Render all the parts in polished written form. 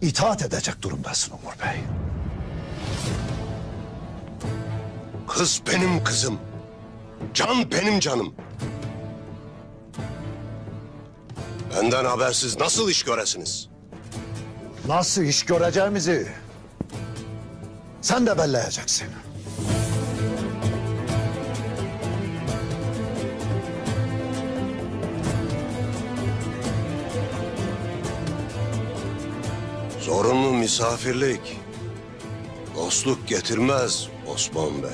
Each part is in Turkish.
itaat edecek durumdasın Umur Bey. Kız benim kızım. Can benim canım. Benden habersiz nasıl iş göresiniz? Nasıl iş göreceğimizi sen de belleyeceksin. Zorunlu misafirlik dostluk getirmez Osman Bey.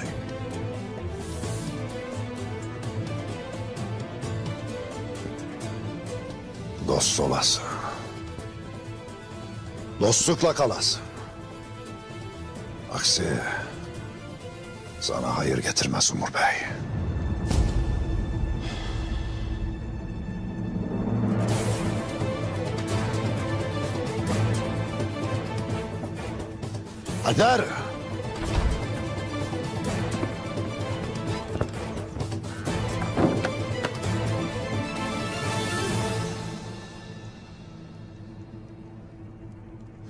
Dost olasın. Dostlukla kalasın. Aksi sana hayır getirmez Umur Bey. Haydar!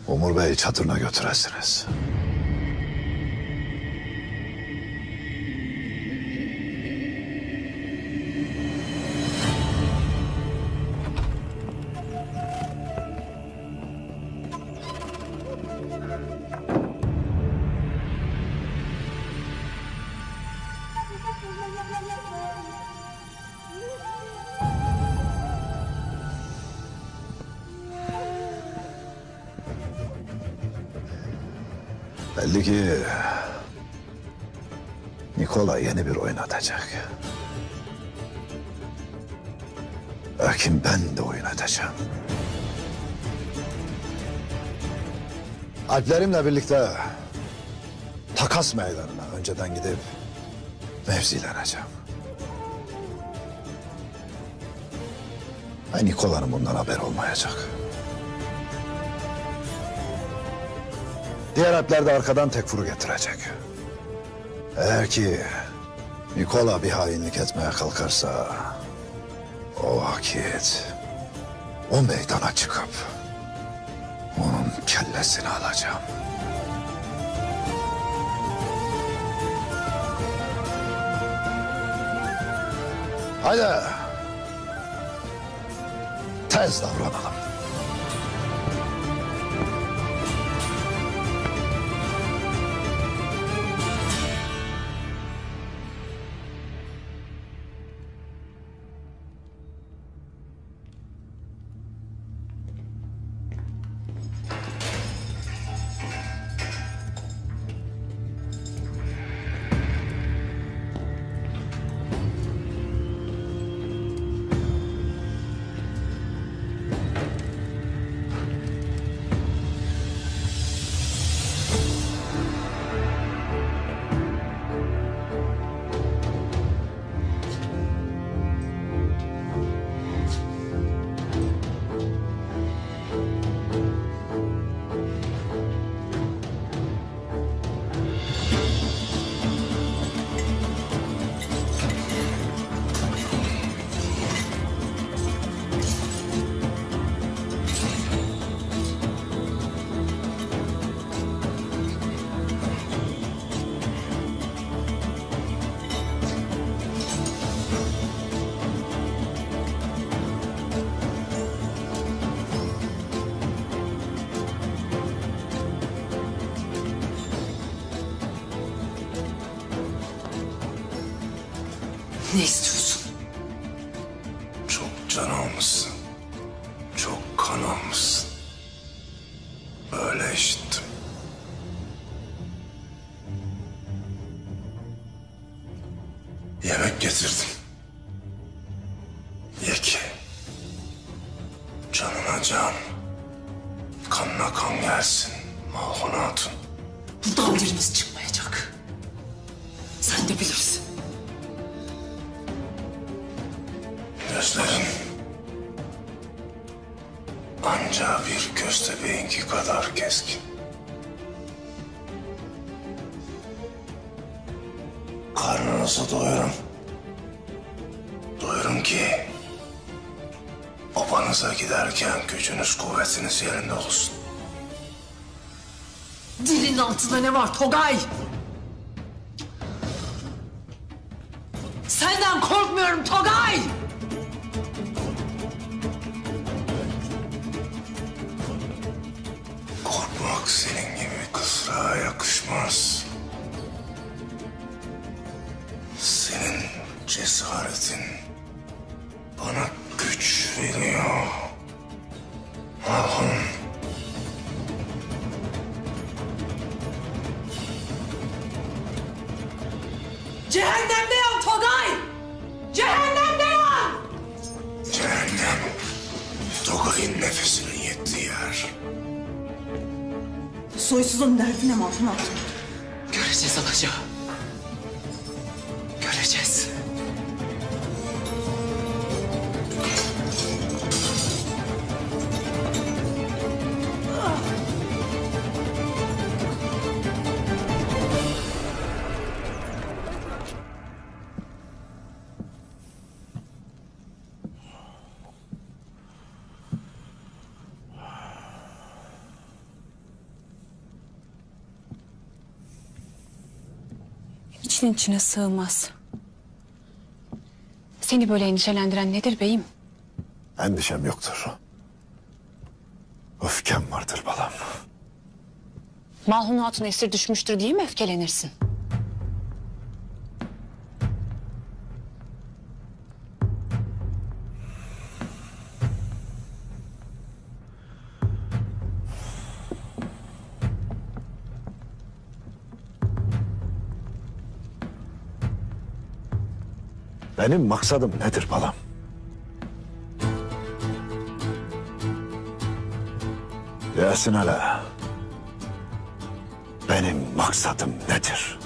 Umur Bey çadırına götüresiniz. Belli ki Nikola yeni bir oyun atacak. Lakin ben de oyun atacağım. Alplerimle birlikte takas meydanına önceden gidip mevzileneceğim. Nikola'nın bundan haber olmayacak. Diğer Alpler de arkadan tekfuru getirecek. Eğer ki Nikola bir hainlik etmeye kalkarsa o vakit o meydana çıkıp onun kellesini alacağım. Haydi tez davranalım. Ne istiyorsun? Çok can almışsın. Çok kan almışsın. Öyle işittim. Yemek getirdim. Ye ki canına can, kanına kan gelsin Malhun Hatun. Buradan birimiz çıkmayacak. Sen de bilirsin. Gözlerin anca bir köstebeğinki kadar keskin. Karnınızı doyurun. Doyurun ki obanıza giderken gücünüz kuvvetiniz yerinde olsun. Dilin altında ne var Togay? Senden korkmuyorum Togay! Korkmak senin gibi kısrağa yakışmaz. Senin cesaretin bana güç veriyor. Malhun. Cehennemde yan Togay! Cehennemde yan! Cehennem, Togay'ın nefesinin yettiği yer. Soysuzun derdi ne Malhun Hatun? Göreceğiz Alaca. Göreceğiz. İçinin içine sığmaz. Seni böyle endişelendiren nedir beyim? Endişem yoktur. Öfkem vardır balam. Malhun Hatun esir düşmüştür diye mi öfkelenirsin? Benim maksadım nedir balam? Yasin hele. Benim maksadım nedir?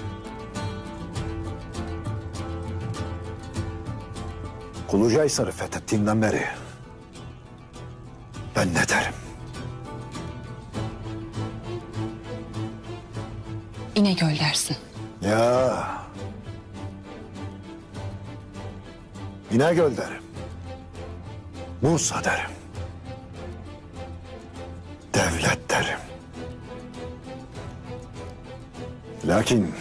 Kulucahisar'ı fethettiğimden beri ben ne derim? İnegöl dersin. Ya. İnegöl derim. Bursa derim. Devlet derim. Lakin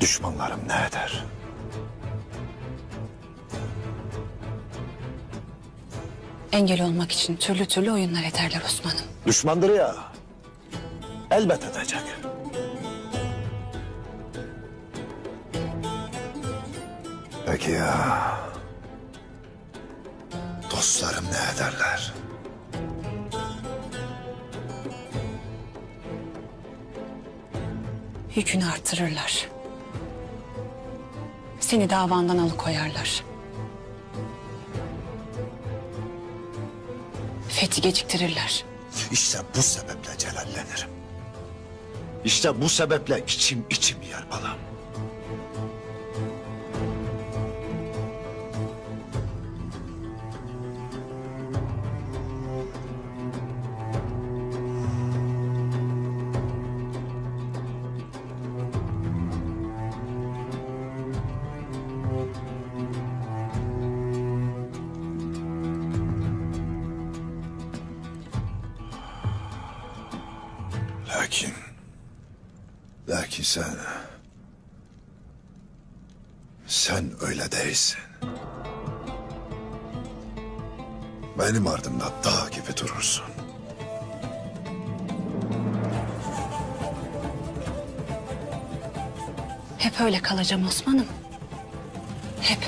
düşmanlarım ne eder? Engel olmak için türlü türlü oyunlar ederler Osman'ım. Düşmandır ya. Elbet edecek. Peki ya dostlarım ne ederler? Yükünü artırırlar. Seni davandan alıkoyarlar. Fethi geciktirirler. İşte bu sebeple celallenirim. İşte bu sebeple içim yer balam. Lakin sen öyle değilsin. Benim ardımda dağ gibi durursun. Hep öyle kalacağım Osman'ım. Hep.